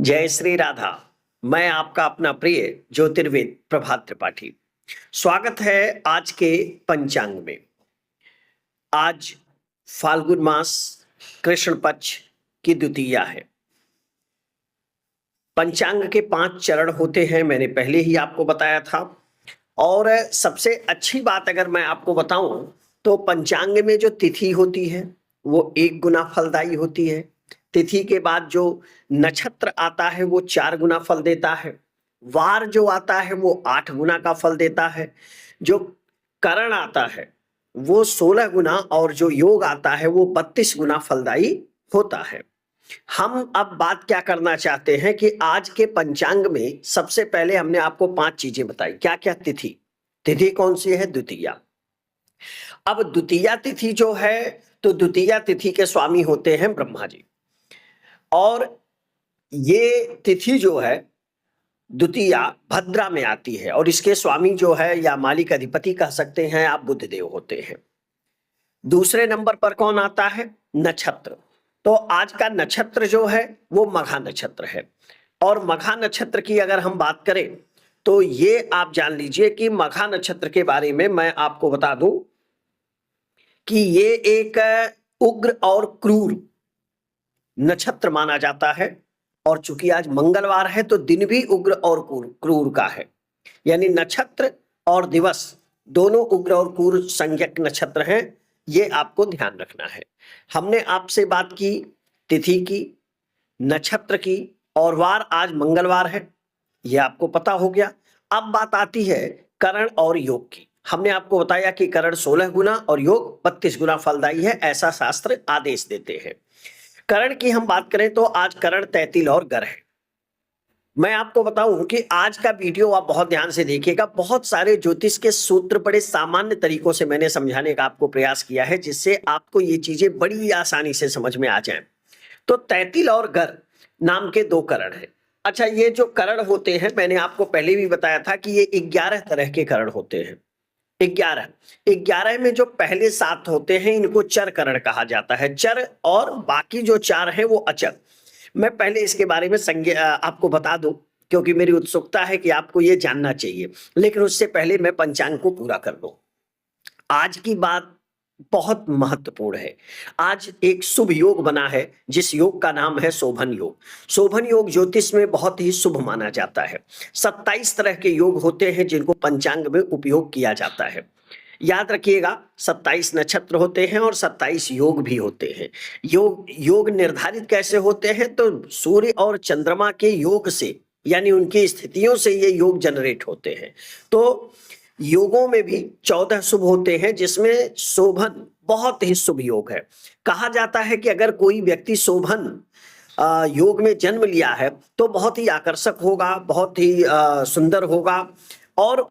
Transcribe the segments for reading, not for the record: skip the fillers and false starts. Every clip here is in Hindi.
जय श्री राधा। मैं आपका अपना प्रिय ज्योतिर्विद प्रभात त्रिपाठी। स्वागत है आज के पंचांग में। आज फाल्गुन मास कृष्ण पक्ष की द्वितीया है। पंचांग के 5 चरण होते हैं, मैंने पहले ही आपको बताया था। और सबसे अच्छी बात अगर मैं आपको बताऊं तो पंचांग में जो तिथि होती है वो 1 गुना फलदायी होती है। तिथि के बाद जो नक्षत्र आता है वो 4 गुना फल देता है। वार जो आता है वो 8 गुना का फल देता है। जो करण आता है वो 16 गुना और जो योग आता है वो 32 गुना फलदायी होता है। हम अब बात क्या करना चाहते हैं कि आज के पंचांग में सबसे पहले हमने आपको 5 चीजें बताई। क्या क्या? तिथि। तिथि कौन सी है? द्वितीया। अब द्वितीया तिथि जो है तो द्वितीया तिथि के स्वामी होते हैं ब्रह्मा जी। और ये तिथि जो है द्वितीया भद्रा में आती है और इसके स्वामी जो है या मालिक अधिपति कह सकते हैं आप, बुधदेव होते हैं। दूसरे नंबर पर कौन आता है? नक्षत्र। तो आज का नक्षत्र जो है वो मघा नक्षत्र है। और मघा नक्षत्र की अगर हम बात करें तो ये आप जान लीजिए कि मघा नक्षत्र के बारे में मैं आपको बता दूं कि ये एक उग्र और क्रूर नक्षत्र माना जाता है। और चूंकि आज मंगलवार है तो दिन भी उग्र और क्रूर का है, यानी नक्षत्र और दिवस दोनों उग्र और क्रूर संज्ञक नक्षत्र हैं। ये आपको ध्यान रखना है। हमने आपसे बात की तिथि की, नक्षत्र की और वार आज मंगलवार है, ये आपको पता हो गया। अब बात आती है करण और योग की। हमने आपको बताया कि करण 16 गुना और योग 32 गुना फलदायी है, ऐसा शास्त्र आदेश देते हैं। करण की हम बात करें तो आज करण तैतिल और गर है। मैं आपको बताऊं कि आज का वीडियो आप बहुत ध्यान से देखिएगा। बहुत सारे ज्योतिष के सूत्र बड़े सामान्य तरीकों से मैंने समझाने का आपको प्रयास किया है, जिससे आपको ये चीजें बड़ी आसानी से समझ में आ जाएं। तो तैतिल और गर नाम के 2 करण हैं। अच्छा, ये जो करण होते हैं मैंने आपको पहले भी बताया था कि ये 11 तरह के करण होते हैं। 11 में जो पहले 7 होते हैं इनको चर करण कहा जाता है। चर, और बाकी जो 4 हैं वो अचर। मैं पहले इसके बारे में आपको बता दूं क्योंकि मेरी उत्सुकता है कि आपको ये जानना चाहिए, लेकिन उससे पहले मैं पंचांग को पूरा कर लूं। आज की बात बहुत महत्वपूर्ण है। आज एक शुभ योग बना है जिस योग का नाम है शोभन योग। शोभन योग ज्योतिष में बहुत ही शुभ माना जाता है। 27 तरह के योग होते हैं जिनको पंचांग में उपयोग किया जाता है। याद रखिएगा, 27 नक्षत्र होते हैं और 27 योग भी होते हैं। योग निर्धारित कैसे होते हैं? तो सूर्य और चंद्रमा के योग से, यानी उनकी स्थितियों से ये योग जनरेट होते हैं। तो योगों में भी 14 शुभ होते हैं जिसमें शोभन बहुत ही शुभ योग है। कहा जाता है कि अगर कोई व्यक्ति शोभन योग में जन्म लिया है तो बहुत ही आकर्षक होगा, बहुत ही सुंदर होगा और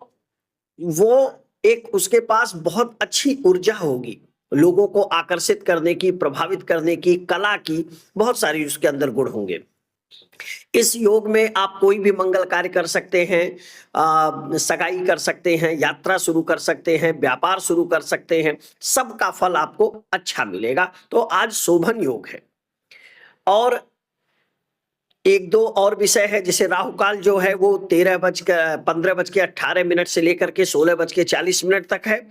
वो एक उसके पास बहुत अच्छी ऊर्जा होगी, लोगों को आकर्षित करने की, प्रभावित करने की, कला की, बहुत सारी उसके अंदर गुण होंगे। इस योग में आप कोई भी मंगल कार्य कर सकते हैं, सगाई कर सकते हैं, यात्रा शुरू कर सकते हैं, व्यापार शुरू कर सकते हैं, सबका फल आपको अच्छा मिलेगा। तो आज शोभन योग है। और 1-2 और विषय है, जैसे राहु काल जो है वो 15:18 से लेकर के 16:40 तक है।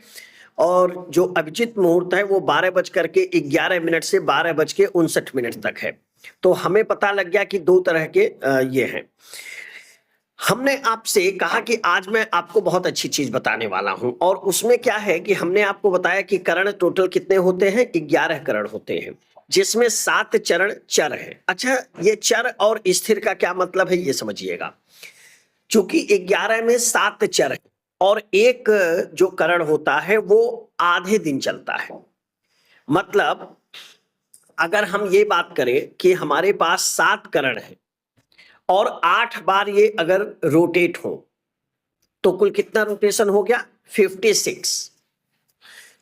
और जो अभिजित मुहूर्त है वो 12:11 से 12:59 तक है। तो हमें पता लग गया कि 2 तरह के ये हैं। हमने आपसे कहा कि आज मैं आपको बहुत अच्छी चीज बताने वाला हूं, और उसमें क्या है कि हमने आपको बताया कि करण टोटल कितने होते हैं? 11 करण होते हैं जिसमें 7 चरण चर है। अच्छा, ये चर और स्थिर का क्या मतलब है ये समझिएगा। चूंकि 11 में 7 चर है और एक जो करण होता है वो आधे दिन चलता है। मतलब अगर हम ये बात करें कि हमारे पास 7 करण है और 8 बार ये अगर रोटेट हो तो कुल कितना रोटेशन हो गया? 56।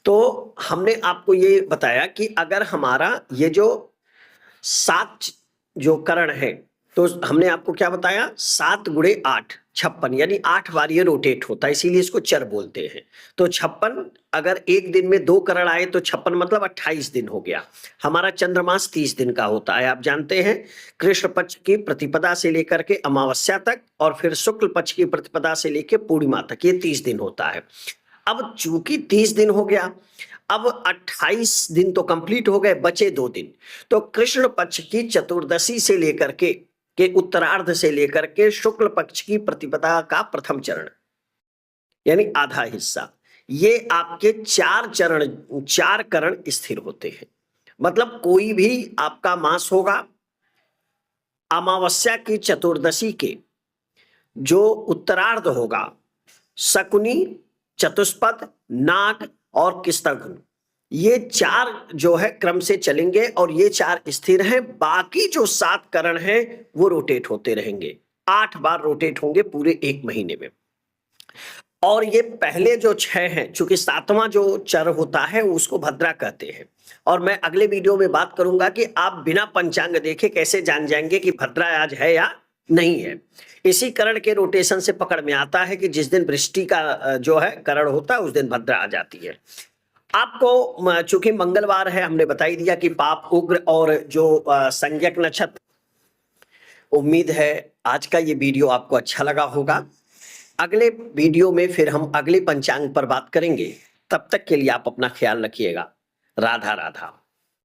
तो हमने आपको ये बताया कि अगर हमारा ये जो 7 जो करण है तो हमने आपको क्या बताया, 7 गुणे 8 56, यानी 8 बार ये रोटेट होता है, इसीलिए इसको चर बोलते हैं। तो 56 अगर एक दिन में 2 करण आए तो 56 मतलब 28 दिन हो गया। हमारा चंद्रमास 30 दिन का होता है, आप जानते हैं। कृष्ण पक्ष की प्रतिपदा से लेकर के अमावस्या तक और फिर शुक्ल पक्ष की प्रतिपदा से लेकर पूर्णिमा तक ये 30 दिन होता है। अब चूंकि 30 दिन हो गया, अब 28 दिन तो कंप्लीट हो गए, बचे 2 दिन। तो कृष्ण पक्ष की चतुर्दशी से लेकर के उत्तरार्ध से लेकर के शुक्ल पक्ष की प्रतिपदा का प्रथम चरण यानी आधा हिस्सा, ये आपके 4 करण स्थिर होते हैं। मतलब कोई भी आपका मास होगा, अमावस्या की चतुर्दशी के जो उत्तरार्ध होगा, शकुनी, चतुष्पद, नाग और किस्तघ्न, ये 4 जो है क्रम से चलेंगे और ये 4 स्थिर हैं। बाकी जो 7 करण हैं वो रोटेट होते रहेंगे, 8 बार रोटेट होंगे पूरे 1 महीने में। और ये पहले जो 6 हैं, चूंकि 7वां जो चर होता है उसको भद्रा कहते हैं, और मैं अगले वीडियो में बात करूंगा कि आप बिना पंचांग देखे कैसे जान जाएंगे कि भद्रा आज है या नहीं है। इसी करण के रोटेशन से पकड़ में आता है कि जिस दिन वृष्टि का जो है करण होता है उस दिन भद्रा आ जाती है। आपको चूंकि मंगलवार है, हमने बता ही दिया कि पाप, उग्र और जो संज्ञक नक्षत्र। उम्मीद है आज का ये वीडियो आपको अच्छा लगा होगा। अगले वीडियो में फिर हम अगले पंचांग पर बात करेंगे। तब तक के लिए आप अपना ख्याल रखिएगा। राधा राधा।